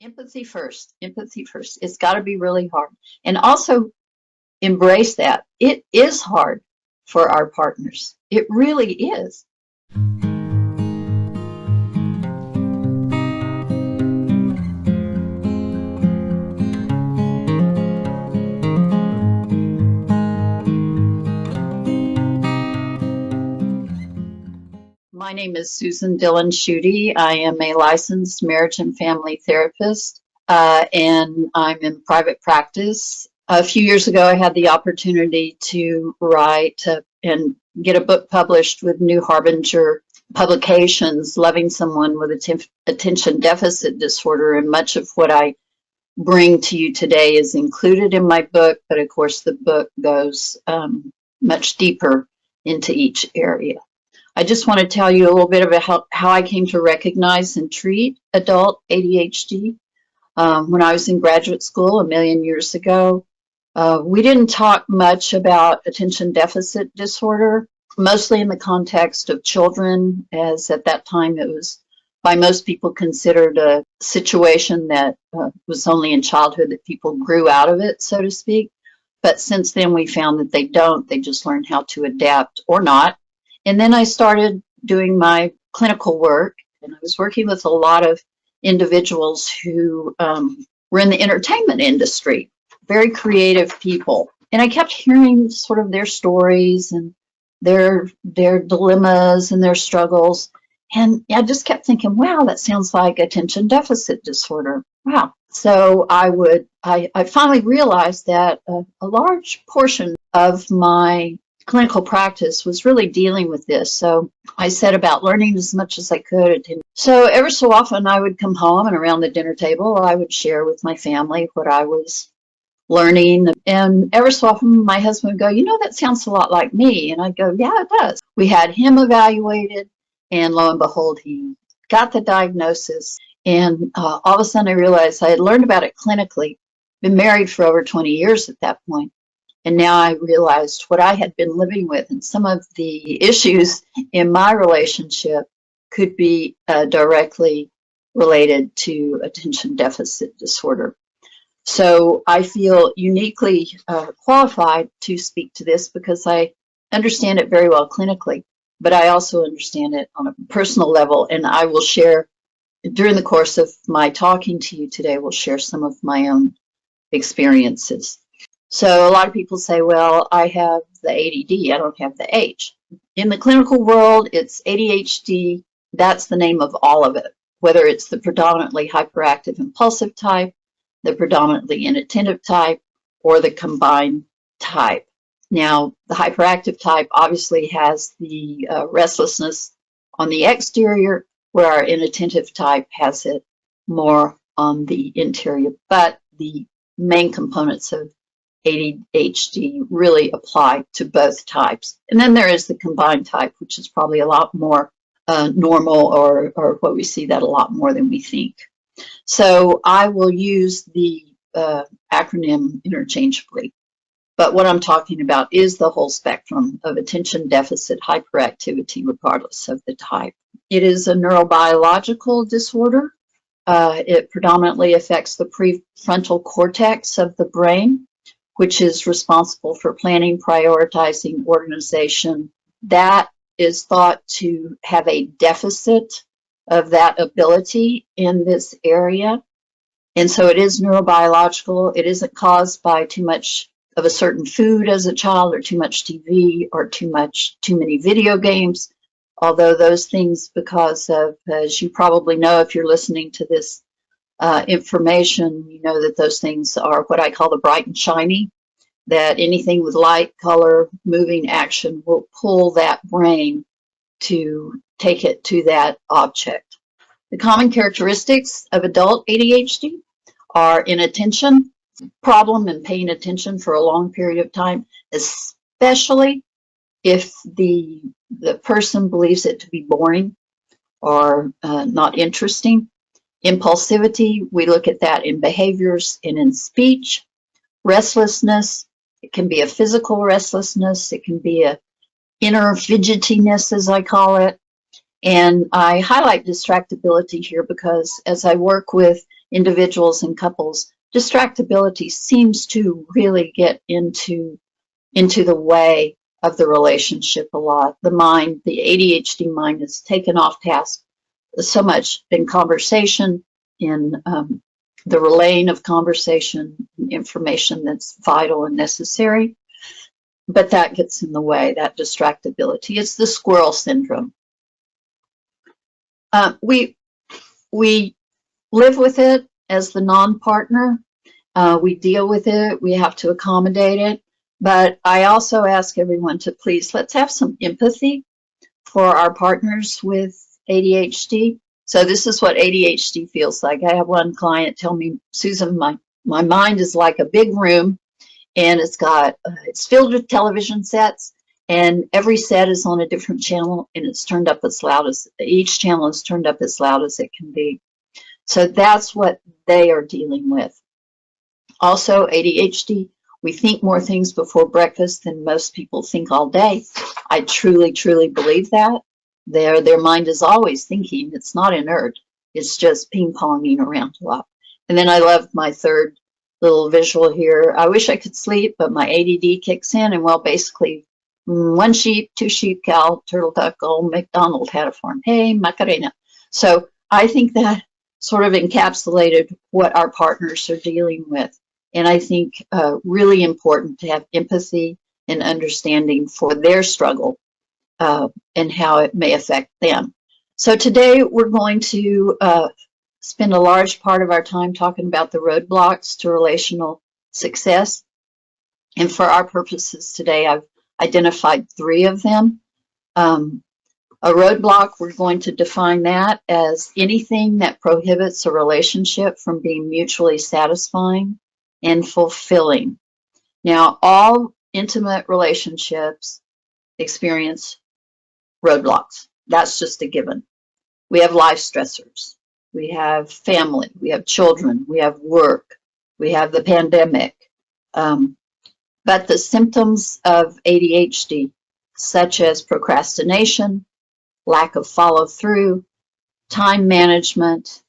Empathy first. Empathy first. It's got to be really hard. And also embrace that. It is hard for our partners. It really is. My name is Susan Dillon Schutte. I am a licensed marriage and family therapist, and I'm in private practice. A few years ago, I had the opportunity to write and get a book published with New Harbinger Publications, Loving Someone with Attention Deficit Disorder, and much of what I bring to you today is included in my book, but of course the book goes much deeper into each area. I just want to tell you a little bit about how I came to recognize and treat adult ADHD. When I was in graduate school a million years ago, we didn't talk much about attention deficit disorder, mostly in the context of children, as at that time it was by most people considered a situation that was only in childhood, that people grew out of it, so to speak. But since then we found that they don't, they just learn how to adapt or not. And then I started doing my clinical work, and I was working with a lot of individuals who were in the entertainment industry, very creative people. And I kept hearing sort of their stories and their dilemmas and their struggles. And I just kept thinking, wow, that sounds like attention deficit disorder. Wow. So I finally realized that a large portion of my clinical practice was really dealing with this. So I set about learning as much as I could. So every so often I would come home, and around the dinner table I would share with my family what I was learning. And every so often my husband would go, you know, that sounds a lot like me. And I'd go, yeah, it does. We had him evaluated, and lo and behold, he got the diagnosis. And all of a sudden I realized I had learned about it clinically, been married for over 20 years at that point. And now I realized what I had been living with, and some of the issues in my relationship could be directly related to attention deficit disorder. So I feel uniquely qualified to speak to this because I understand it very well clinically, but I also understand it on a personal level. And I will share, during the course of my talking to you today, we'll share some of my own experiences. So a lot of people say, well, I have the ADD, I don't have the H. In the clinical world, it's ADHD. That's the name of all of it, whether it's the predominantly hyperactive impulsive type, the predominantly inattentive type, or the combined type. Now, the hyperactive type obviously has the restlessness on the exterior, where our inattentive type has it more on the interior. But the main components of ADHD really apply to both types. And then there is the combined type, which is probably a lot more normal, or what we see that a lot more than we think. So I will use the acronym interchangeably. But what I'm talking about is the whole spectrum of attention deficit hyperactivity, regardless of the type. It is a neurobiological disorder. It predominantly affects the prefrontal cortex of the brain, which is responsible for planning, prioritizing, organization. That is thought to have a deficit of that ability in this area. And so it is neurobiological. It isn't caused by too much of a certain food as a child, or too much TV, or too many video games. Although those things, because of, as you probably know if you're listening to this information, you know that those things are what I call the bright and shiny, that anything with light, color, moving, action will pull that brain to take it to that object. The common characteristics of adult ADHD are inattention, problem in paying attention for a long period of time, especially if the person believes it to be boring or not interesting. Impulsivity, we look at that in behaviors and in speech. Restlessness, it can be a physical restlessness, it can be a inner fidgetiness, as I call it. And I highlight distractibility here because as I work with individuals and couples, distractibility seems to really get into the way of the relationship a lot. The mind, the ADHD mind, is taken off task so much in conversation, in the relaying of conversation, information that's vital and necessary. But that gets in the way, that distractibility. It's the squirrel syndrome. We live with it as the non-partner. We deal with it. We have to accommodate it. But I also ask everyone to please, let's have some empathy for our partners with ADHD. So this is what ADHD feels like. I have one client tell me, Susan, my mind is like a big room, and it's filled with television sets, and every set is on a different channel, and it's turned up as loud as, each channel is turned up as loud as it can be. So that's what they are dealing with. Also, ADHD, we think more things before breakfast than most people think all day. I truly, truly believe that. Their mind is always thinking. It's not inert. It's just ping-ponging around a lot. And then I love my third little visual here. I wish I could sleep, but my ADD kicks in, and well, basically, one sheep, two sheep, cow, turtle, duck, old MacDonald had a farm. Hey, Macarena. So I think that sort of encapsulated what our partners are dealing with. And I think really important to have empathy and understanding for their struggle and how it may affect them. So today we're going to spend a large part of our time talking about the roadblocks to relational success. And for our purposes today, I've identified 3 of them. A roadblock, we're going to define that as anything that prohibits a relationship from being mutually satisfying and fulfilling. Now, all intimate relationships experience roadblocks. That's just a given. We have life stressors. We have family. We have children. We have work. We have the pandemic. But the symptoms of ADHD, such as procrastination, lack of follow-through, time management,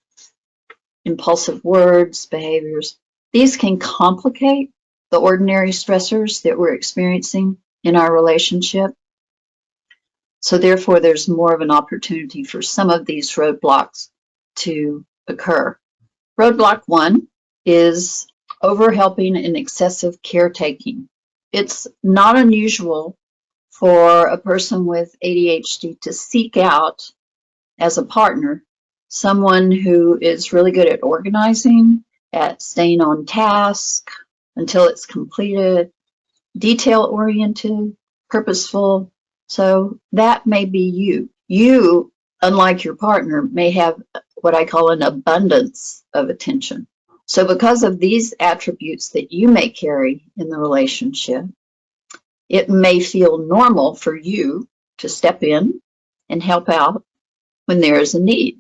impulsive words, behaviors, these can complicate the ordinary stressors that we're experiencing in our relationship. So therefore, there's more of an opportunity for some of these roadblocks to occur. Roadblock 1 is overhelping and excessive caretaking. It's not unusual for a person with ADHD to seek out, as a partner, someone who is really good at organizing, at staying on task until it's completed, detail-oriented, purposeful. So that may be you. You, unlike your partner, may have what I call an abundance of attention. So because of these attributes that you may carry in the relationship, it may feel normal for you to step in and help out when there is a need.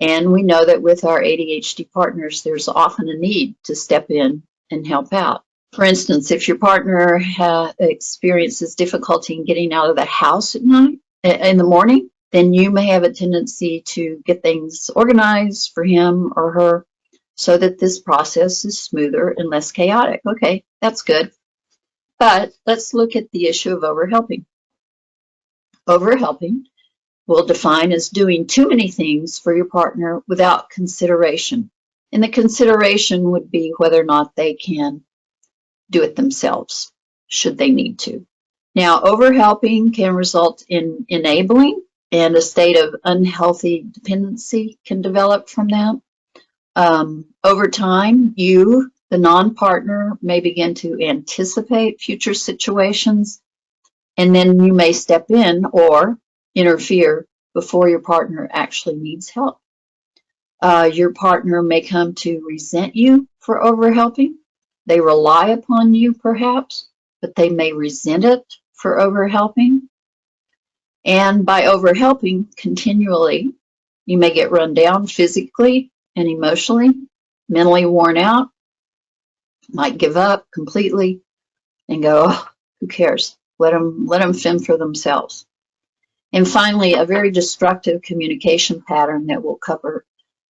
And we know that with our ADHD partners, there's often a need to step in and help out. For instance, if your partner experiences difficulty in getting out of the house at night, in the morning, then you may have a tendency to get things organized for him or her so that this process is smoother and less chaotic. Okay, that's good. But let's look at the issue of overhelping. Overhelping we'll define as doing too many things for your partner without consideration. And the consideration would be whether or not they can do it themselves, should they need to. Now, overhelping can result in enabling, and a state of unhealthy dependency can develop from that. Over time, you, the non-partner, may begin to anticipate future situations, and then you may step in or interfere before your partner actually needs help. Your partner may come to resent you for overhelping. They rely upon you, perhaps, but they may resent it for overhelping. And by overhelping continually, you may get run down physically and emotionally, mentally worn out, might give up completely and go, oh, who cares? Let them fend for themselves. And finally, a very destructive communication pattern that we'll cover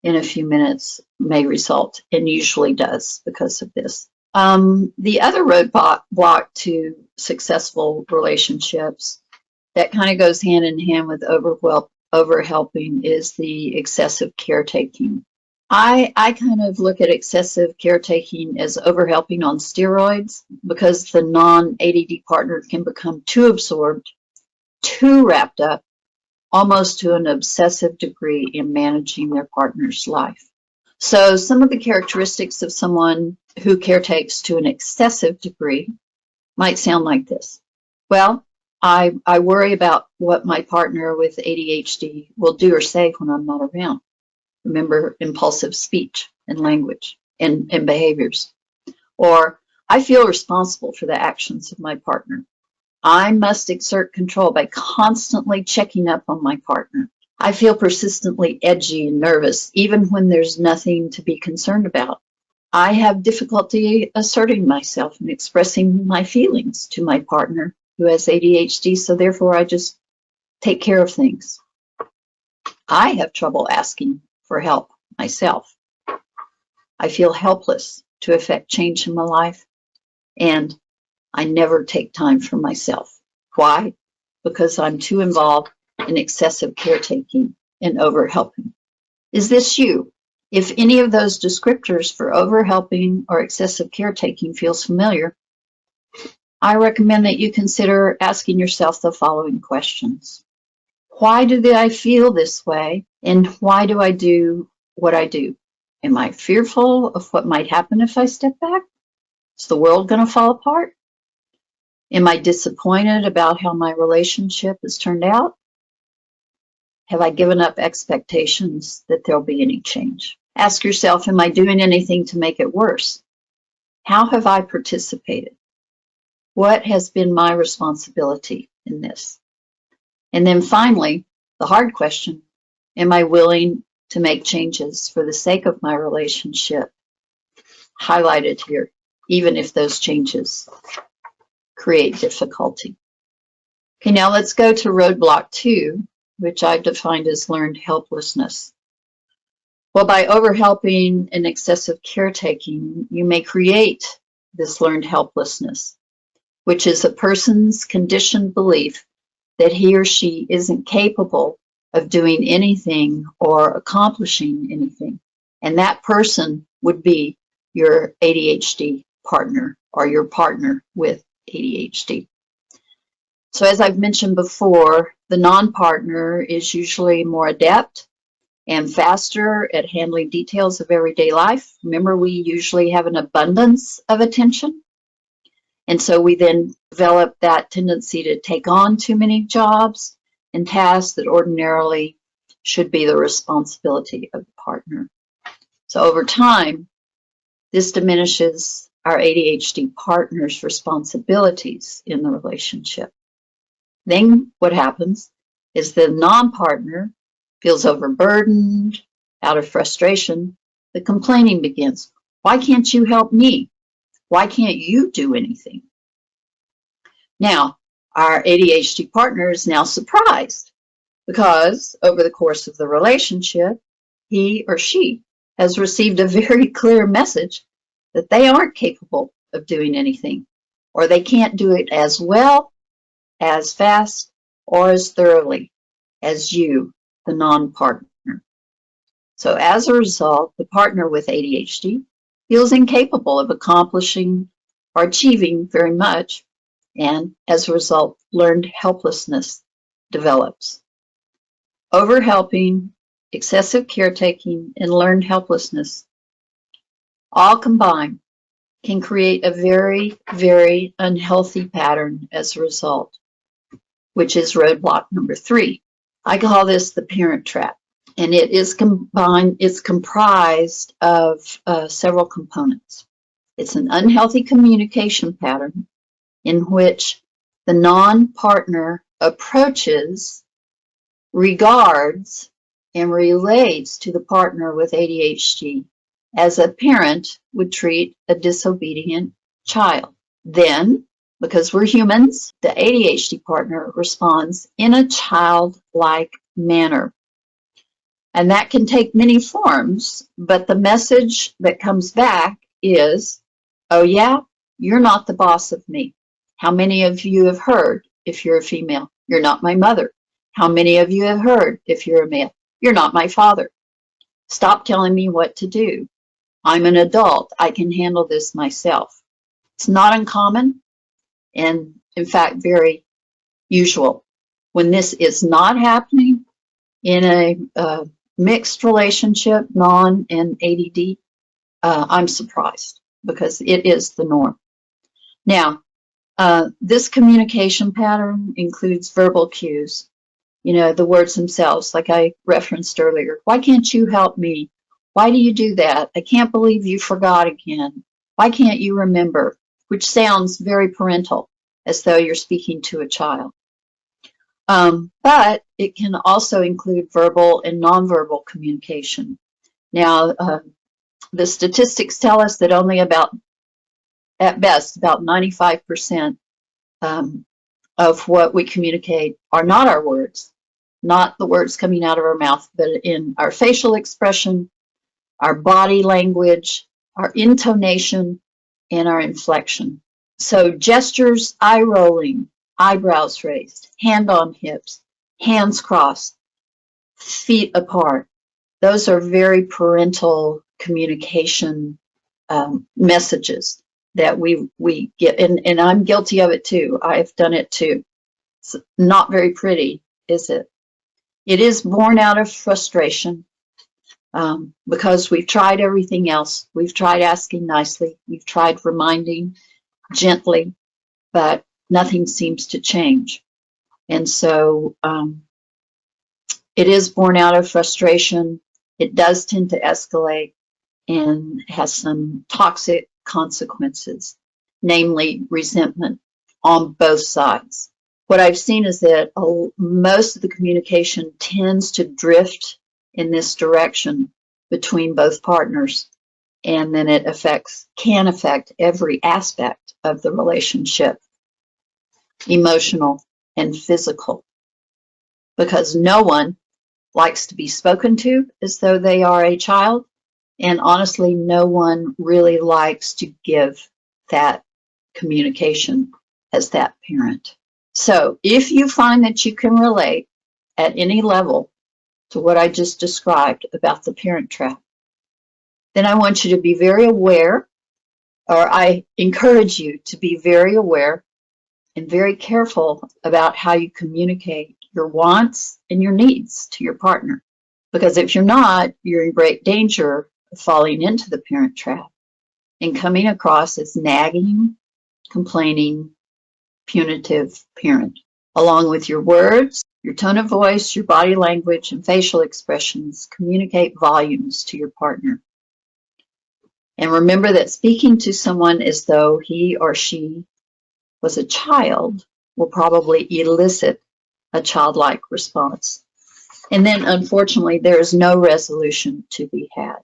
in a few minutes may result, and usually does because of this. The other roadblock to successful relationships that kind of goes hand in hand with overhelping is the excessive caretaking. I kind of look at excessive caretaking as overhelping on steroids, because the non-ADD partner can become too absorbed, too wrapped up, almost to an obsessive degree in managing their partner's life. So some of the characteristics of someone who caretakes to an excessive degree might sound like this. Well, I worry about what my partner with ADHD will do or say when I'm not around. Remember, impulsive speech and language and behaviors. Or, I feel responsible for the actions of my partner. I must exert control by constantly checking up on my partner. I feel persistently edgy and nervous, even when there's nothing to be concerned about. I have difficulty asserting myself and expressing my feelings to my partner who has ADHD, so therefore I just take care of things. I have trouble asking for help myself. I feel helpless to effect change in my life, and I never take time for myself. Why? Because I'm too involved in excessive caretaking and overhelping. Is this you? If any of those descriptors for overhelping or excessive caretaking feels familiar, I recommend that you consider asking yourself the following questions. Why do I feel this way, and why do I do what I do? Am I fearful of what might happen if I step back? Is the world going to fall apart? Am I disappointed about how my relationship has turned out? Have I given up expectations that there'll be any change? Ask yourself, am I doing anything to make it worse? How have I participated? What has been my responsibility in this? And then finally, the hard question, am I willing to make changes for the sake of my relationship? Highlighted here, even if those changes create difficulty. Okay, now let's go to roadblock 2, which I've defined as learned helplessness. Well, by overhelping and excessive caretaking, you may create this learned helplessness, which is a person's conditioned belief that he or she isn't capable of doing anything or accomplishing anything. And that person would be your ADHD partner or your partner with ADHD. So as I've mentioned before, the non-partner is usually more adept and faster at handling details of everyday life. Remember, we usually have an abundance of attention. And so we then develop that tendency to take on too many jobs and tasks that ordinarily should be the responsibility of the partner. So over time, this diminishes our ADHD partner's responsibilities in the relationship. Then what happens is the non-partner feels overburdened. Out of frustration, the complaining begins. Why can't you help me? Why can't you do anything? Now, our ADHD partner is now surprised because over the course of the relationship, he or she has received a very clear message that they aren't capable of doing anything, or they can't do it as well, as fast, or as thoroughly as you, the non-partner. So as a result, the partner with ADHD feels incapable of accomplishing or achieving very much, and as a result, learned helplessness develops. Overhelping, excessive caretaking, and learned helplessness all combined can create a very, very unhealthy pattern as a result, which is roadblock number 3. I call this the parent trap, and it's comprised of several components. It's an unhealthy communication pattern in which the non-partner approaches, regards, and relates to the partner with ADHD as a parent would treat a disobedient child. Then, because we're humans, the ADHD partner responds in a childlike manner. And that can take many forms, but the message that comes back is, oh yeah, you're not the boss of me. How many of you have heard, if you're a female, you're not my mother? How many of you have heard, if you're a male, you're not my father? Stop telling me what to do. I'm an adult. I can handle this myself. It's not uncommon and, in fact, very usual. When this is not happening in a mixed relationship, non and ADD, I'm surprised because it is the norm. Now, this communication pattern includes verbal cues, the words themselves, like I referenced earlier. Why can't you help me? Why do you do that? I can't believe you forgot again. Why can't you remember? Which sounds very parental, as though you're speaking to a child. But it can also include verbal and nonverbal communication. Now, the statistics tell us that only at best, about 95% of what we communicate are not our words, not the words coming out of our mouth, but in our facial expression, our body language, our intonation, and our inflection. So gestures, eye rolling, eyebrows raised, hand on hips, hands crossed, feet apart. Those are very parental communication messages that we get, and I'm guilty of it too. I've done it too. It's not very pretty, is it? It is born out of frustration because we've tried everything else. We've tried asking nicely. We've tried reminding gently, but nothing seems to change. And so it is born out of frustration. It does tend to escalate and has some toxic consequences, namely resentment on both sides. What I've seen is that most of the communication tends to drift in this direction between both partners, and then it can affect every aspect of the relationship, emotional and physical, because no one likes to be spoken to as though they are a child. And honestly, no one really likes to give that communication as that parent. So if you find that you can relate at any level to what I just described about the parent trap, then I want you to be very aware, or I encourage you to be very aware and very careful about how you communicate your wants and your needs to your partner. Because if you're not, you're in great danger of falling into the parent trap and coming across as nagging, complaining, punitive parent. Along with your words, your tone of voice, your body language, and facial expressions communicate volumes to your partner. And remember that speaking to someone as though he or she was a child will probably elicit a childlike response. And then, unfortunately, there is no resolution to be had.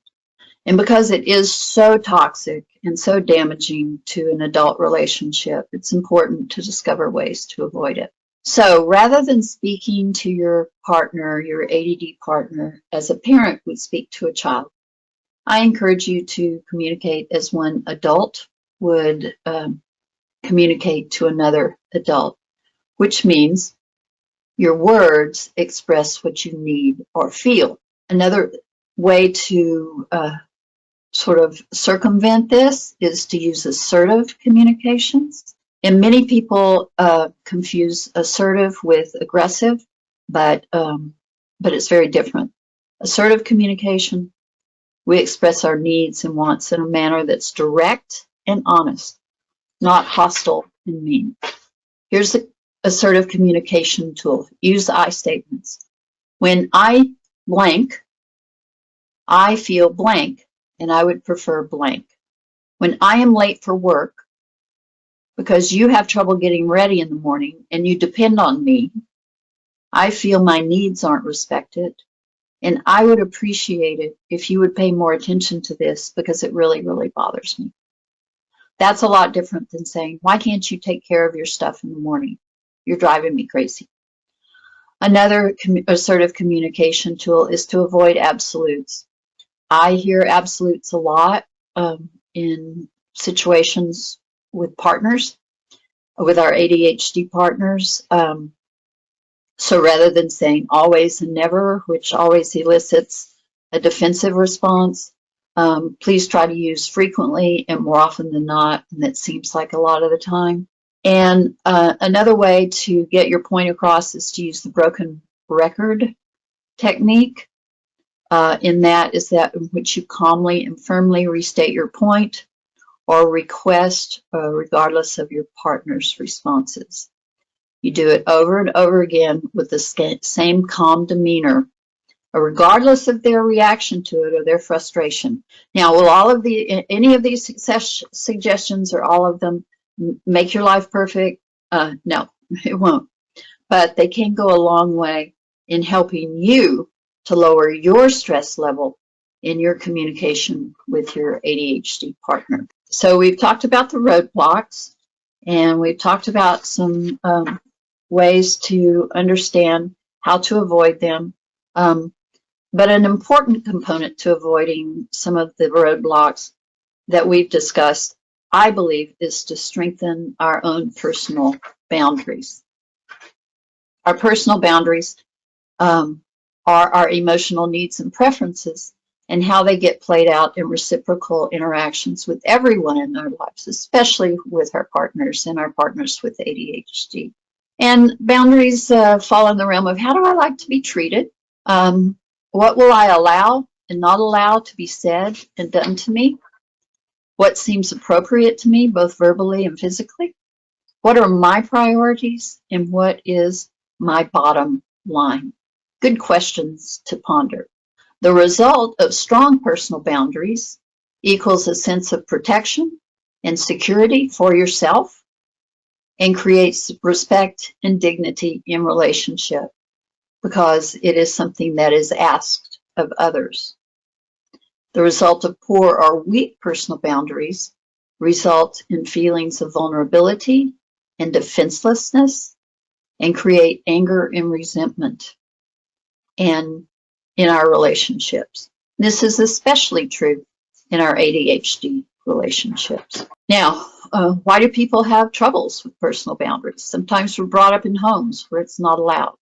And because it is so toxic and so damaging to an adult relationship, it's important to discover ways to avoid it. So rather than speaking to your partner, your ADD partner, as a parent would speak to a child, I encourage you to communicate as one adult would communicate to another adult, which means your words express what you need or feel. Another way to sort of circumvent this is to use assertive communications. And many people confuse assertive with aggressive, but it's very different. Assertive communication, we express our needs and wants in a manner that's direct and honest, not hostile and mean. Here's the assertive communication tool. Use I statements. When I blank, I feel blank, and I would prefer blank. When I am late for work because you have trouble getting ready in the morning and you depend on me, I feel my needs aren't respected, and I would appreciate it if you would pay more attention to this because it really, really bothers me. That's a lot different than saying, why can't you take care of your stuff in the morning? You're driving me crazy. Another assertive communication tool is to avoid absolutes. I hear absolutes a lot in situations with partners, with our ADHD partners. So rather than saying always and never, which always elicits a defensive response, please try to use frequently and more often than not, and that seems like a lot of the time. And another way to get your point across is to use the broken record technique. In which you calmly and firmly restate your point or request, regardless of your partner's responses. You do it over and over again with the same calm demeanor, regardless of their reaction to it or their frustration. Now, will any of these suggestions or all of them make your life perfect? No, it won't. But they can go a long way in helping you to lower your stress level in your communication with your ADHD partner. So we've talked about the roadblocks, and we've talked about some ways to understand how to avoid them. But an important component to avoiding some of the roadblocks that we've discussed, I believe, is to strengthen our own personal boundaries. Our personal boundaries are our emotional needs and preferences and how they get played out in reciprocal interactions with everyone in our lives, especially with our partners and our partners with ADHD. And boundaries fall in the realm of how do I like to be treated? What will I allow and not allow to be said and done to me? What seems appropriate to me, both verbally and physically? What are my priorities and what is my bottom line? Good questions to ponder. The result of strong personal boundaries equals a sense of protection and security for yourself and creates respect and dignity in relationship because it is something that is asked of others. The result of poor or weak personal boundaries result in feelings of vulnerability and defenselessness and create anger and resentment and in our relationships. This is especially true in our ADHD relationships. Now, why do people have troubles with personal boundaries? Sometimes we're brought up in homes where it's not allowed.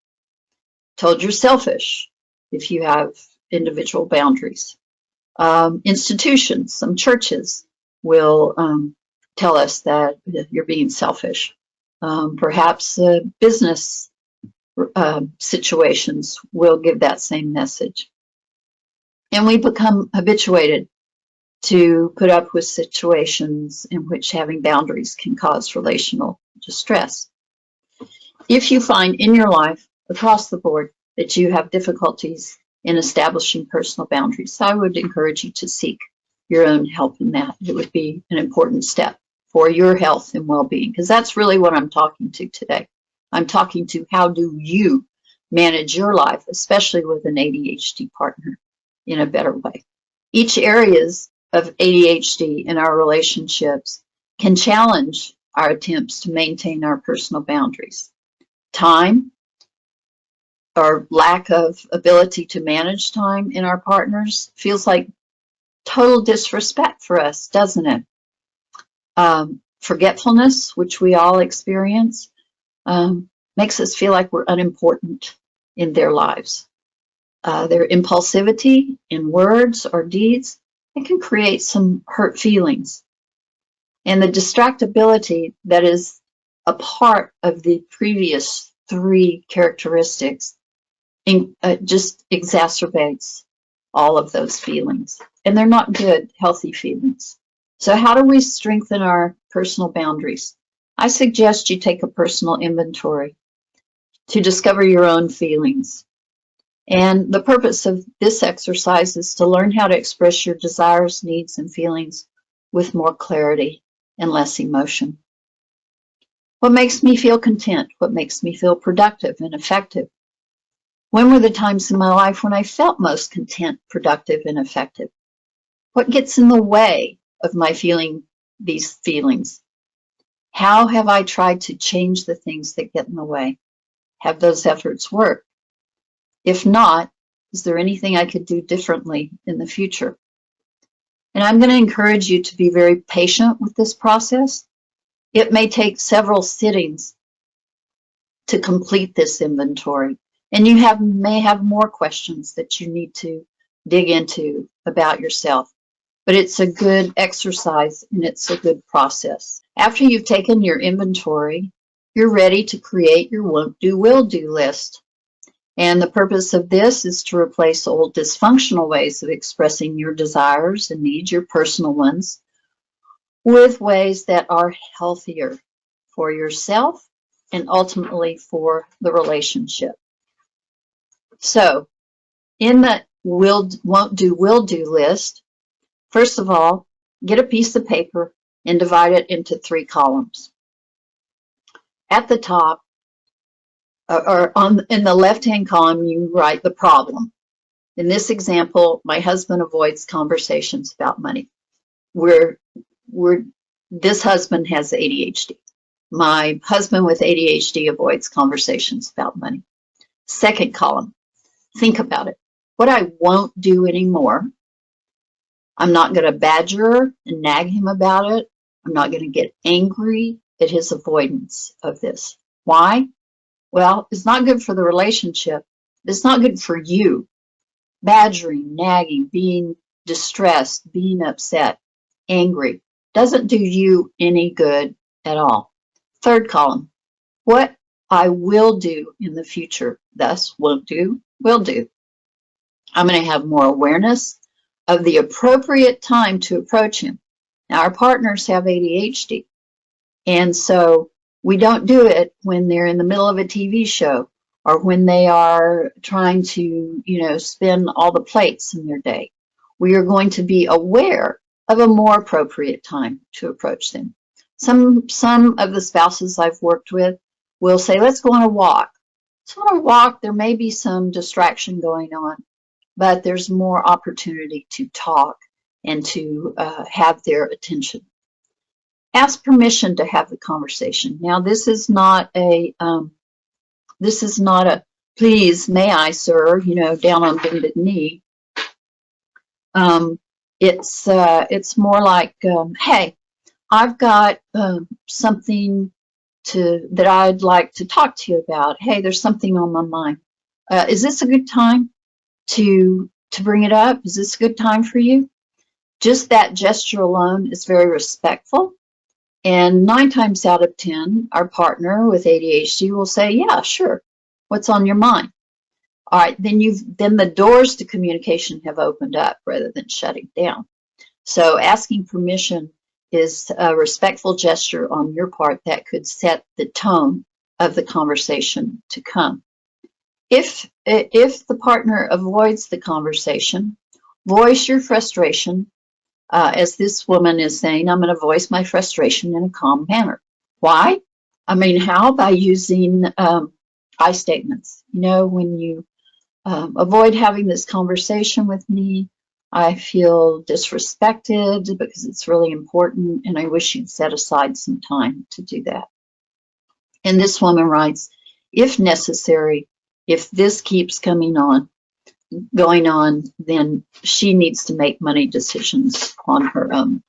Told you're selfish if you have individual boundaries. Institutions, some churches will tell us that you're being selfish. Perhaps business situations will give that same message. And we become habituated to put up with situations in which having boundaries can cause relational distress. If you find in your life, across the board, that you have difficulties in establishing personal boundaries, I would encourage you to seek your own help in that. It would be an important step for your health and well-being, because that's really what I'm talking to today. I'm talking to how do you manage your life, especially with an ADHD partner, in a better way. Each areas of ADHD in our relationships can challenge our attempts to maintain our personal boundaries. Time or lack of ability to manage time in our partners feels like total disrespect for us, doesn't it? Forgetfulness, which we all experience, makes us feel like we're unimportant in their lives. Their impulsivity in words or deeds, it can create some hurt feelings. And the distractibility that is a part of the previous three characteristics just exacerbates all of those feelings. And they're not good, healthy feelings. So how do we strengthen our personal boundaries? I suggest you take a personal inventory to discover your own feelings. And the purpose of this exercise is to learn how to express your desires, needs, and feelings with more clarity and less emotion. What makes me feel content? What makes me feel productive and effective? When were the times in my life when I felt most content, productive, and effective? What gets in the way of my feeling these feelings? How have I tried to change the things that get in the way? Have those efforts worked? If not, is there anything I could do differently in the future? And I'm going to encourage you to be very patient with this process. It may take several sittings to complete this inventory, and you may have more questions that you need to dig into about yourself. But it's a good exercise and it's a good process. After you've taken your inventory, you're ready to create your won't do, will do list. And the purpose of this is to replace old dysfunctional ways of expressing your desires and needs, your personal ones, with ways that are healthier for yourself and ultimately for the relationship. So in the won't do, will do list, first of all, get a piece of paper and divide it into 3 columns. At the top, in the left-hand column, you write the problem. In this example, my husband avoids conversations about money. This husband has ADHD. My husband with ADHD avoids conversations about money. Second column, think about it. What I won't do anymore, I'm not going to badger and nag him about it. I'm not going to get angry at his avoidance of this. Why? Well, it's not good for the relationship. It's not good for you. Badgering, nagging, being distressed, being upset, angry, doesn't do you any good at all. Third column, what I will do in the future, thus won't do, will do. I'm going to have more awareness of the appropriate time to approach him. Now, our partners have ADHD, and so we don't do it when they're in the middle of a TV show or when they are trying to, spin all the plates in their day. We are going to be aware of a more appropriate time to approach them. Some of the spouses I've worked with will say, let's go on a walk. So on a walk, there may be some distraction going on, but there's more opportunity to talk and to have their attention. Ask permission to have the conversation. Now, this is not a please, may I, sir, down on bended knee. It's more like, hey, I've got something that I'd like to talk to you about. Hey, there's something on my mind. Is this a good time to bring it up? Is this a good time for you? Just that gesture alone is very respectful. And 9 times out of 10, our partner with ADHD will say, yeah, sure. What's on your mind? All right, then the doors to communication have opened up rather than shutting down. So asking permission is a respectful gesture on your part that could set the tone of the conversation to come. If the partner avoids the conversation, voice your frustration. As this woman is saying, I'm going to voice my frustration in a calm manner. Why? How? By using I statements. When you avoid having this conversation with me, I feel disrespected because it's really important, and I wish you'd set aside some time to do that. And this woman writes, if necessary, if this keeps going on, then she needs to make money decisions on her own.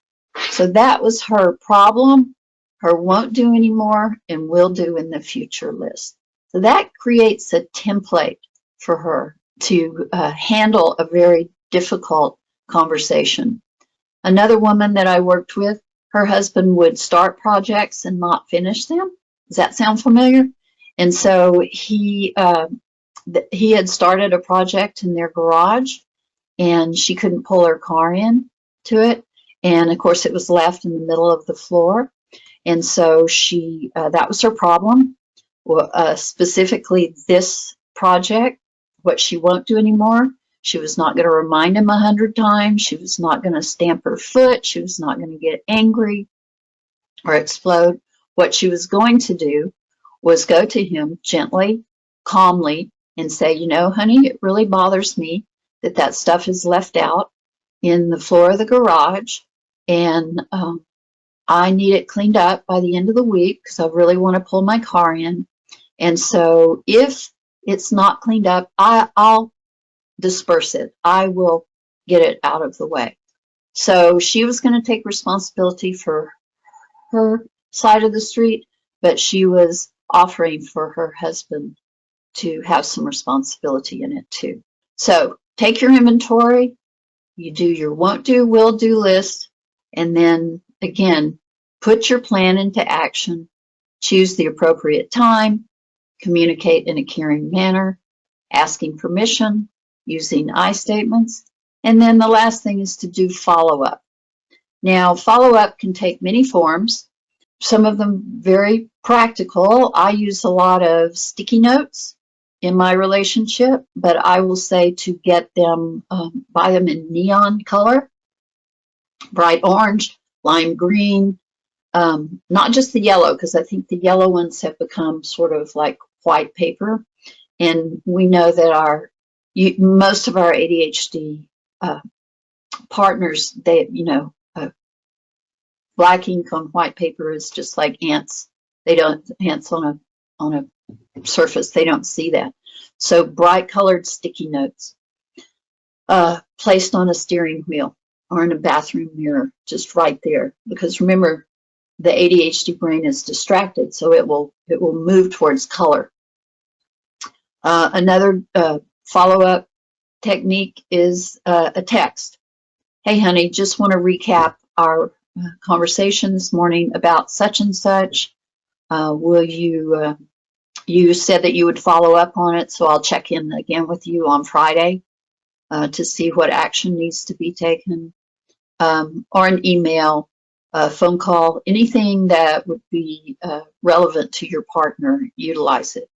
So that was her problem, her won't do anymore, and will do in the future list. So that creates a template for her to handle a very difficult conversation. Another woman that I worked with, her husband would start projects and not finish them. Does that sound familiar? And so he had started a project in their garage, and she couldn't pull her car in to it. And of course, it was left in the middle of the floor. And so that was her problem. Specifically, this project, what she won't do anymore. She was not going to remind him 100 times. She was not going to stamp her foot. She was not going to get angry or explode. What she was going to do was go to him gently, calmly, and say, honey, it really bothers me that stuff is left out in the floor of the garage, and I need it cleaned up by the end of the week because I really want to pull my car in. And so if it's not cleaned up, I'll disperse it. I will get it out of the way. So she was going to take responsibility for her side of the street, but she was offering for her husband to have some responsibility in it too. So take your inventory, you do your won't do, will do list, and then again, put your plan into action, choose the appropriate time, communicate in a caring manner, asking permission, using I statements, and then the last thing is to do follow-up. Now, follow-up can take many forms, some of them very practical. I use a lot of sticky notes in my relationship, but I will say to get them, buy them in neon color, bright orange, lime green, not just the yellow, because I think the yellow ones have become sort of like white paper. And we know that most of our ADHD partners, black ink on white paper is just like ants. Ants on a surface, they don't see that. So bright colored sticky notes placed on a steering wheel or in a bathroom mirror, just right there. Because remember, the ADHD brain is distracted, so it will move towards color. Another follow-up technique is a text. Hey, honey, just want to recap our conversation this morning about such and such. Will you, you said that you would follow up on it, so I'll check in again with you on Friday to see what action needs to be taken, or an email, a phone call, anything that would be relevant to your partner, utilize it.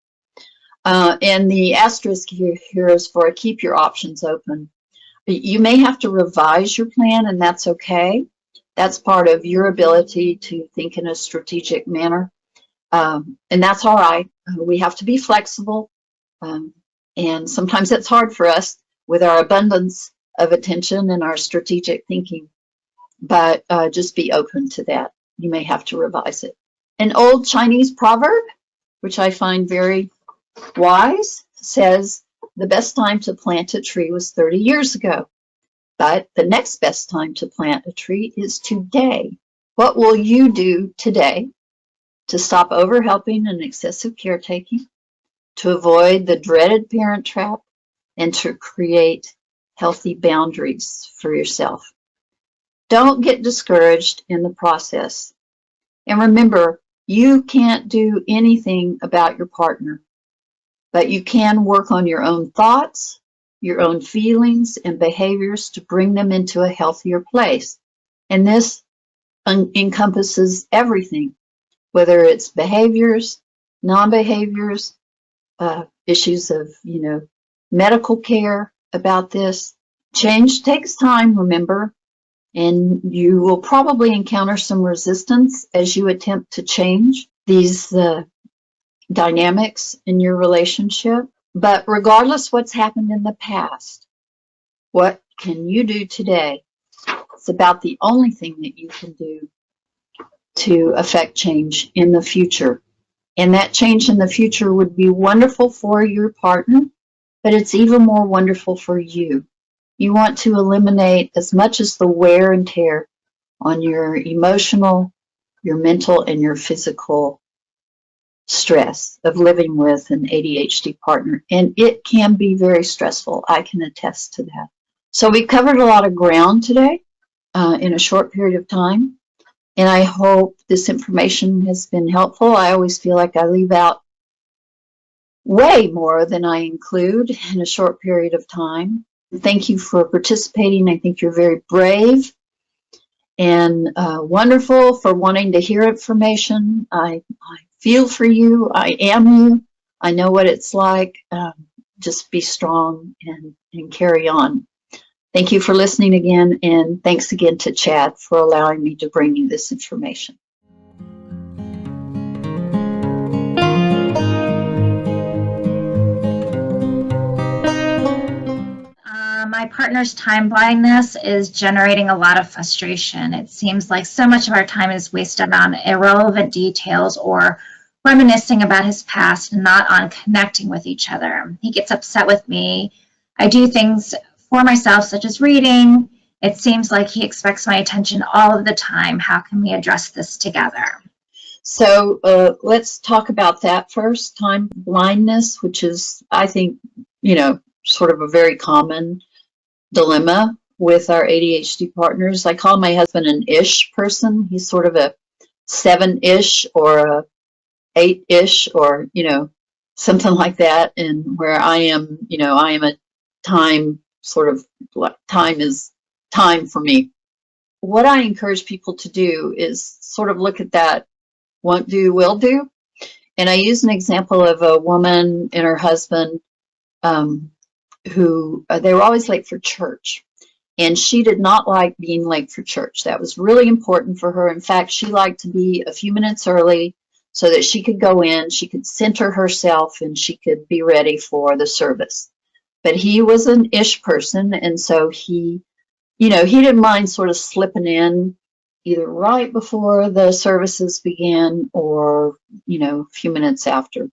And the asterisk here is for keep your options open. You may have to revise your plan, and that's okay. That's part of your ability to think in a strategic manner. And that's all right. We have to be flexible. And sometimes it's hard for us with our abundance of attention and our strategic thinking. But just be open to that. You may have to revise it. An old Chinese proverb, which I find very wise, says, the best time to plant a tree was 30 years ago, but the next best time to plant a tree is today. What will you do today to stop overhelping and excessive caretaking, to avoid the dreaded parent trap, and to create healthy boundaries for yourself? Don't get discouraged in the process. And remember, you can't do anything about your partner, but you can work on your own thoughts, your own feelings and behaviors to bring them into a healthier place. And this encompasses everything, whether it's behaviors, non-behaviors, issues of, medical care about this. Change takes time, remember, and you will probably encounter some resistance as you attempt to change these dynamics in your relationship. But regardless what's happened in the past, what can you do today? It's about the only thing that you can do to affect change in the future. And that change in the future would be wonderful for your partner, but it's even more wonderful for you. You want to eliminate as much as the wear and tear on your emotional, your mental, and your physical stress of living with an ADHD partner. And it can be very stressful. I can attest to that. So we covered a lot of ground today in a short period of time. And I hope this information has been helpful. I always feel like I leave out way more than I include in a short period of time. Thank you for participating. I think you're very brave and wonderful for wanting to hear information. I feel for you. I am you. I know what it's like. Just be strong and carry on. Thank you for listening again, and thanks again to Chad for allowing me to bring you this information. My partner's time blindness is generating a lot of frustration. It seems like so much of our time is wasted on irrelevant details or reminiscing about his past and not on connecting with each other. He gets upset with me. I do things for myself, such as reading. It seems like he expects my attention all of the time. How can we address this together? So let's talk about that first. Time blindness, which is, I think, sort of a very common dilemma with our ADHD partners. I call my husband an ish person. He's sort of a 7-ish or a 8-ish or, something like that. And where I am, I am a time sort of, time is time for me. What I encourage people to do is sort of look at that won't do, will do. And I use an example of a woman and her husband who they were always late for church. And she did not like being late for church. That was really important for her. In fact, she liked to be a few minutes early so that she could go in, she could center herself, and she could be ready for the service. But he was an ish person, and so he didn't mind sort of slipping in either right before the services began or, a few minutes after.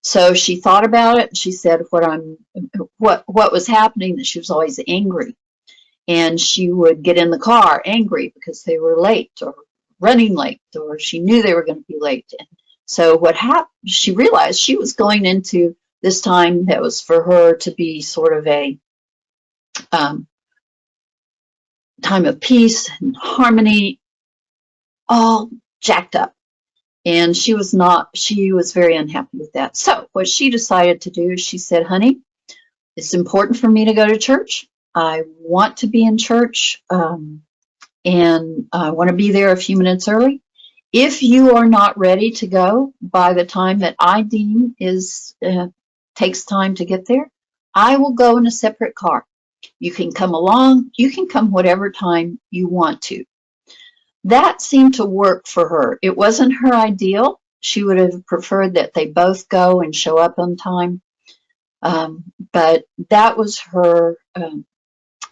So she thought about it. She said what was happening, that she was always angry. And she would get in the car angry because they were late or running late, or she knew they were going to be late. And so what happened, she realized she was going into this time that was for her to be sort of a time of peace and harmony, all jacked up. And she was very unhappy with that. So what she decided to do is she said, honey, it's important for me to go to church. I want to be in church, and I want to be there a few minutes early. If you are not ready to go by the time that I deem takes time to get there, I will go in a separate car. You can come along. You can come whatever time you want to. That seemed to work for her. It wasn't her ideal. She would have preferred that they both go and show up on time. But that was her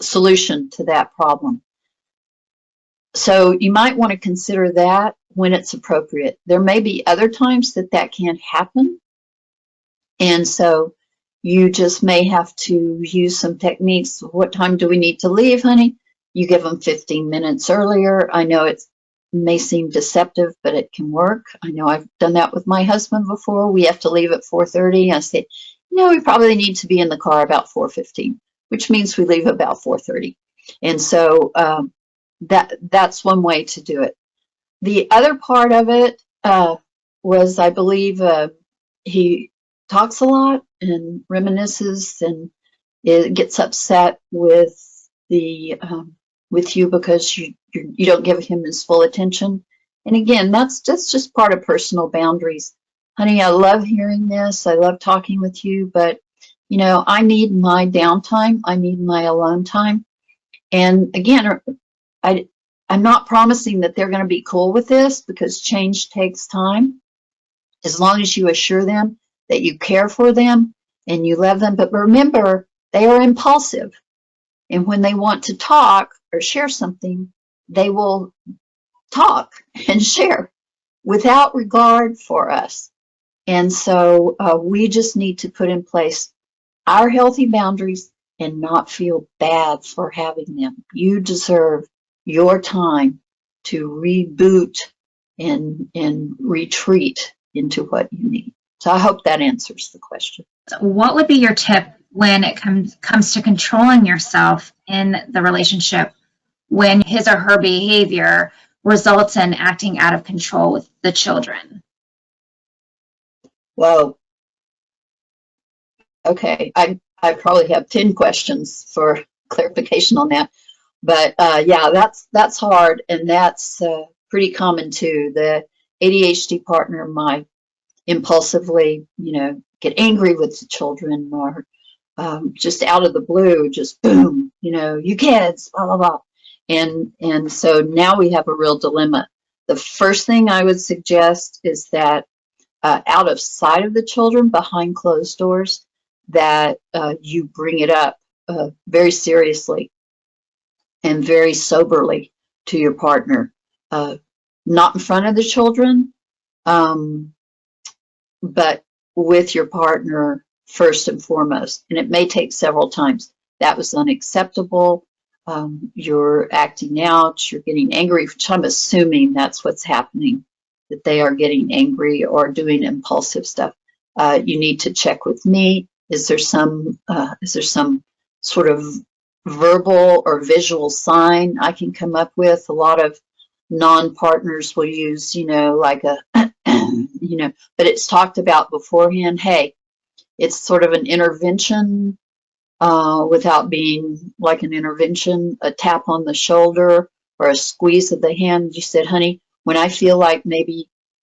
solution to that problem. So you might want to consider that when it's appropriate. There may be other times that can't happen. And so you just may have to use some techniques. What time do we need to leave, honey? You give them 15 minutes earlier. I know it may seem deceptive, but it can work. I know I've done that with my husband before. We have to leave at 4:30. I said, we probably need to be in the car about 4:15, which means we leave about 4:30. And so that's one way to do it. The other part of it was, I believe, he talks a lot and reminisces and it gets upset with you because you don't give him his full attention. And again, that's just part of personal boundaries. Honey, I love hearing this. I love talking with you, but I need my downtime. I need my alone time. And again, I'm not promising that they're going to be cool with this because change takes time. As long as you assure them that you care for them and you love them. But remember, they are impulsive. And when they want to talk or share something, they will talk and share without regard for us. And so we just need to put in place our healthy boundaries and not feel bad for having them. You deserve your time to reboot and retreat into what you need. So I hope that answers the question. What would be your tip when it comes to controlling yourself in the relationship when his or her behavior results in acting out of control with the children? Well, okay, I probably have 10 questions for clarification on that. But yeah, that's hard, and that's pretty common too. The ADHD partner might impulsively, get angry with the children, or just out of the blue, just boom, you kids, blah, blah, blah. And so now we have a real dilemma. The first thing I would suggest is that out of sight of the children, behind closed doors, that you bring it up very seriously and very soberly to your partner. Not in front of the children. but with your partner first and foremost. And it may take several times. That was unacceptable. You're acting out, you're getting angry, which I'm assuming that's what's happening, that they are getting angry or doing impulsive stuff. You need to check with me. Is there some sort of verbal or visual sign I can come up with? A lot of non-partners will use, like a, but it's talked about beforehand. Hey, it's sort of an intervention without being like an intervention, a tap on the shoulder or a squeeze of the hand. You said, honey, when I feel like maybe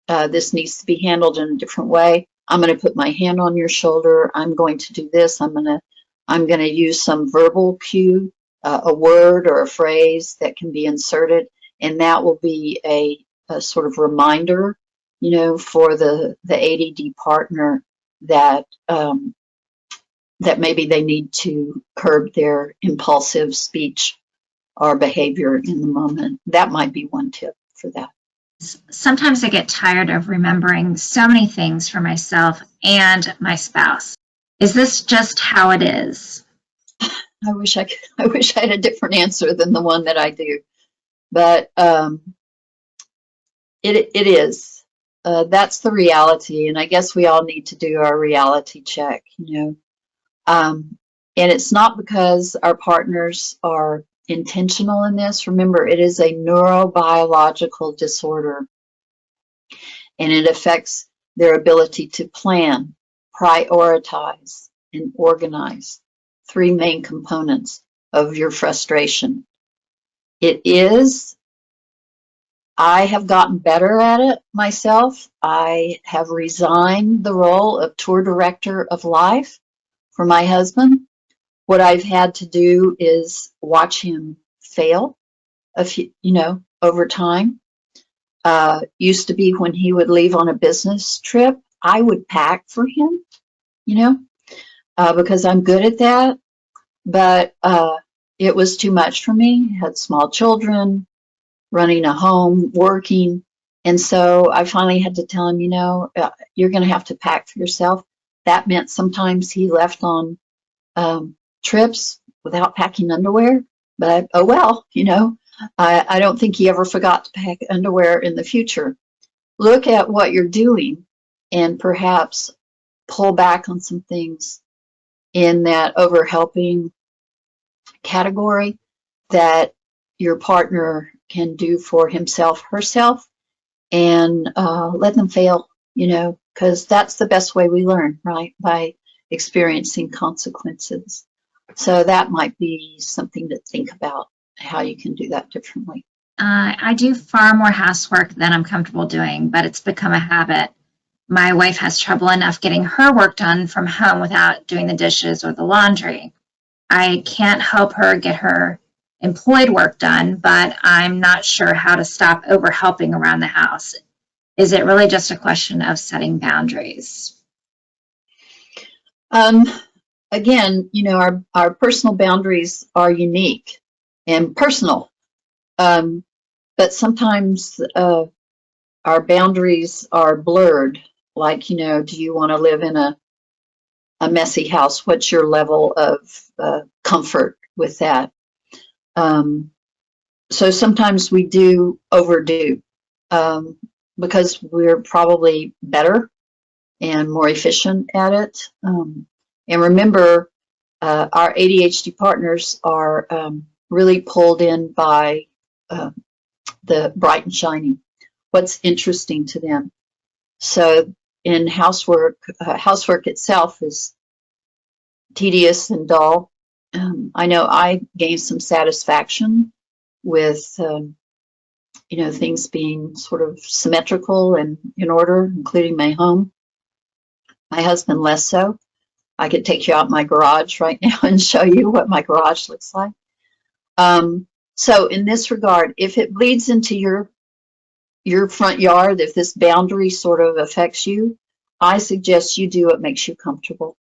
this needs to be handled in a different way, I'm going to put my hand on your shoulder. I'm going to do this. I'm going to use some verbal cue, a word or a phrase that can be inserted, and that will be a sort of reminder, for the ADD partner that that maybe they need to curb their impulsive speech or behavior in the moment. That might be one tip for that. Sometimes I get tired of remembering so many things for myself and my spouse. Is this just how it is? I wish I had a different answer than the one that I do, but it is. That's the reality, and I guess we all need to do our reality check, and it's not because our partners are intentional in this. Remember, it is a neurobiological disorder, and it affects their ability to plan, prioritize, and organize. Three main components of your frustration. I have gotten better at it myself. I have resigned the role of tour director of life for my husband. What I've had to do is watch him fail, over time. Used to be when he would leave on a business trip, I would pack for him, because I'm good at that. But it was too much for me. I had small children, running a home, working. And so I finally had to tell him, you're going to have to pack for yourself. That meant sometimes he left on trips without packing underwear. But oh well, I don't think he ever forgot to pack underwear in the future. Look at what you're doing and perhaps pull back on some things in that overhelping category that your partner can do for himself, herself, and let them fail, because that's the best way we learn, right? By experiencing consequences. So that might be something to think about, how you can do that differently. I do far more housework than I'm comfortable doing, but it's become a habit. My wife has trouble enough getting her work done from home without doing the dishes or the laundry. I can't help her get her employed work done, but I'm not sure how to stop over helping around the house. Is it really just a question of setting boundaries? Again, our personal boundaries are unique and personal, but sometimes our boundaries are blurred. Like, do you want to live in a messy house? What's your level of comfort with that? So sometimes we do overdo because we're probably better and more efficient at it. And remember, our ADHD partners are really pulled in by the bright and shiny, what's interesting to them. So in housework itself is tedious and dull. I know I gained some satisfaction with things being sort of symmetrical and in order, including my home. My husband less so. I could take you out my garage right now and show you what my garage looks like. So in this regard, if it bleeds into your front yard, if this boundary sort of affects you, I suggest you do what makes you comfortable.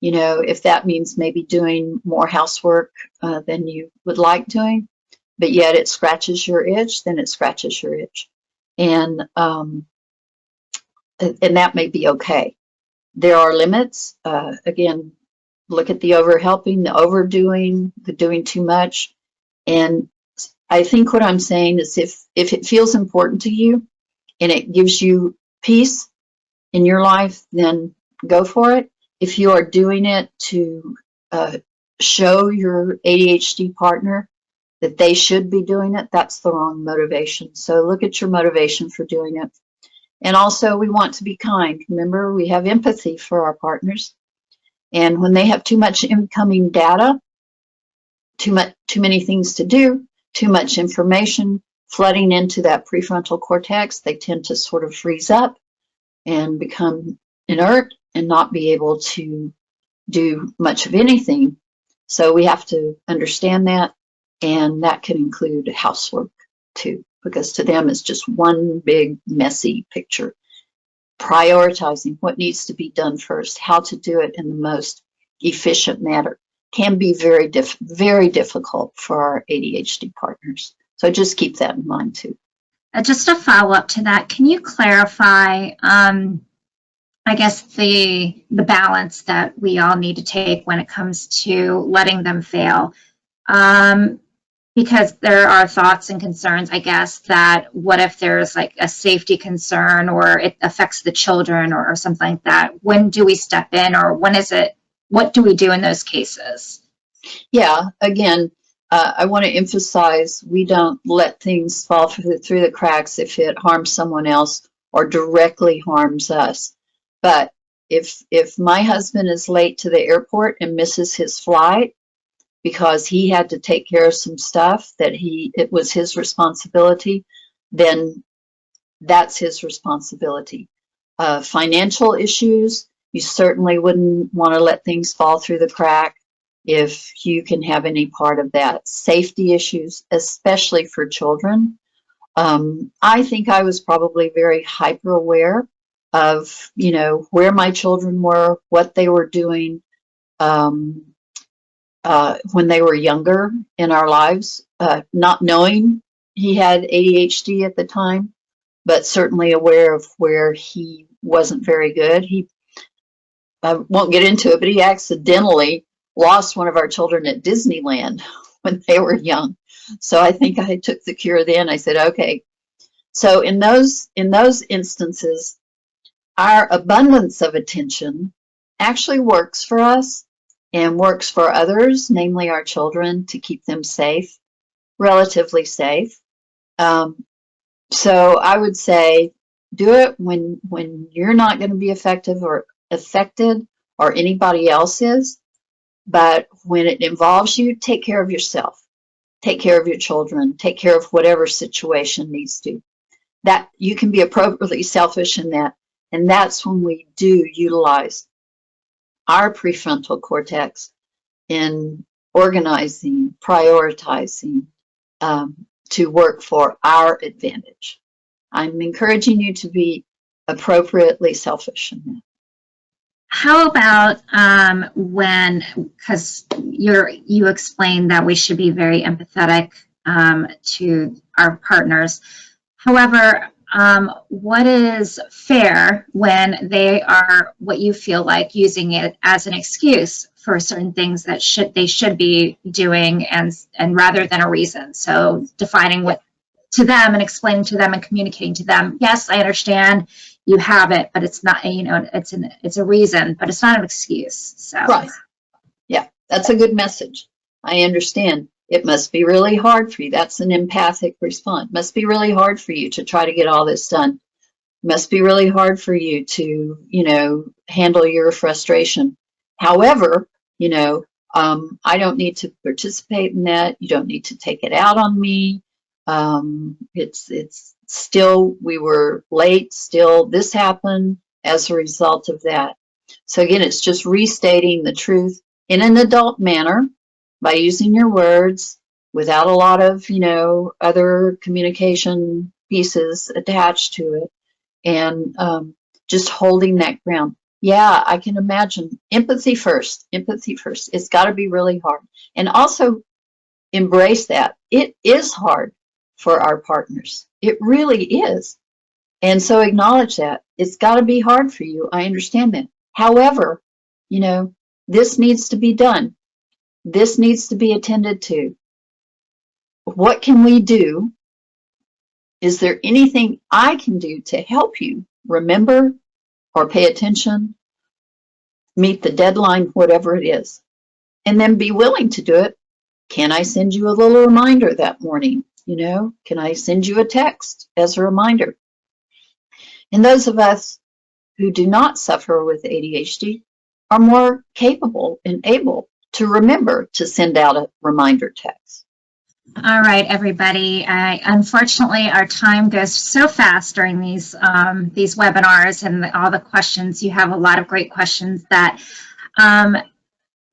If that means maybe doing more housework than you would like doing, but yet it scratches your itch, then it scratches your itch. And and that may be okay. There are limits. Again, look at the overhelping, the overdoing, the doing too much. And I think what I'm saying is if it feels important to you and it gives you peace in your life, then go for it. If you are doing it to show your ADHD partner that they should be doing it, that's the wrong motivation. So look at your motivation for doing it. And also, we want to be kind. Remember, we have empathy for our partners. And when they have too much incoming data, too many things to do, too much information flooding into that prefrontal cortex, they tend to sort of freeze up and become inert and not be able to do much of anything. So we have to understand that, and that can include housework too, because to them it's just one big messy picture. Prioritizing what needs to be done first, how to do it in the most efficient manner, can be very difficult for our ADHD partners. So just keep that in mind too. Just a follow-up to that, can you clarify, I guess, the balance that we all need to take when it comes to letting them fail? Because there are thoughts and concerns, I guess, that what if there's like a safety concern or it affects the children or something like that? When do we step in, or what do we do in those cases? Yeah, again, I want to emphasize we don't let things fall through the cracks if it harms someone else or directly harms us. But if my husband is late to the airport and misses his flight because he had to take care of some stuff that it was his responsibility, then that's his responsibility. Financial issues, you certainly wouldn't want to let things fall through the crack if you can have any part of that. Safety issues, especially for children. I think I was probably very hyper aware of, where my children were, what they were doing when they were younger in our lives, not knowing he had ADHD at the time, but certainly aware of where he wasn't very good. I won't get into it, but he accidentally lost one of our children at Disneyland when they were young. So I think I took the cure then. I said, okay. So in those instances, our abundance of attention actually works for us and works for others, namely our children, to keep them safe, relatively safe. So I would say do it when you're not going to be effective or affected or anybody else is. But when it involves you, take care of yourself, take care of your children, take care of whatever situation needs to. That you can be appropriately selfish in that. And that's when we do utilize our prefrontal cortex in organizing, prioritizing, to work for our advantage. I'm encouraging you to be appropriately selfish in that. How about because you explained that we should be very empathetic to our partners. However, what is fair when they are, what you feel like, using it as an excuse for certain things that they should be doing, and rather than a reason? So defining what to them and explaining to them and communicating to them, yes, I understand you have it, but it's not, it's a reason, but it's not an excuse. So right. Yeah, that's a good message. I understand. It must be really hard for you. That's an empathic response. It must be really hard for you to try to get all this done. It must be really hard for you to, handle your frustration. However, I don't need to participate in that. You don't need to take it out on me. It's still, we were late, still this happened as a result of that. So again, it's just restating the truth in an adult manner by using your words without a lot of, other communication pieces attached to it, and just holding that ground. Yeah, I can imagine. Empathy first. It's got to be really hard. And also embrace that. It is hard for our partners. It really is. And so acknowledge that. It's got to be hard for you. I understand that. However, you know, this needs to be done. This needs to be attended to. What can we do? Is there anything I can do to help you remember or pay attention, meet the deadline, whatever it is? And then be willing to do it. Can I send you a little reminder that morning? Can I send you a text as a reminder? And those of us who do not suffer with ADHD are more capable and able to remember to send out a reminder text. All right, everybody. Unfortunately, our time goes so fast during these webinars and all the questions. You have a lot of great questions that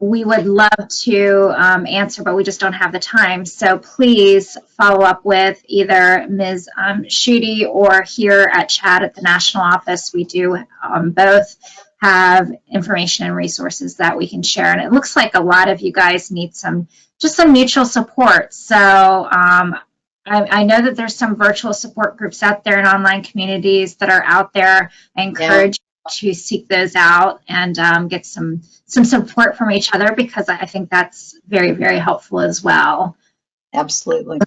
we would love to answer, but we just don't have the time. So please follow up with either Ms. Schutte or here at Chad at the national office. We do both have information and resources that we can share. And it looks like a lot of you guys need just some mutual support. So I know that there's some virtual support groups out there and online communities that are out there. I encourage you to seek those out and get some support from each other, because I think that's very, very helpful as well. Absolutely.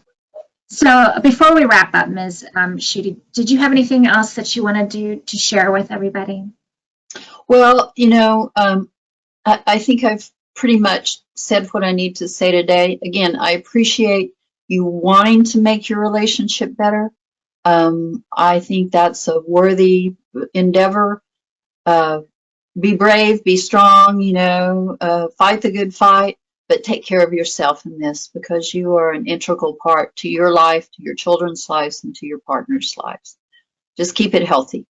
So before we wrap up, Ms. Schutte, did you have anything else that you want to share with everybody? Well, I think I've pretty much said what I need to say today. Again, I appreciate you wanting to make your relationship better. I think that's a worthy endeavor. Be brave, be strong, fight the good fight, but take care of yourself in this, because you are an integral part to your life, to your children's lives, and to your partner's lives. Just keep it healthy.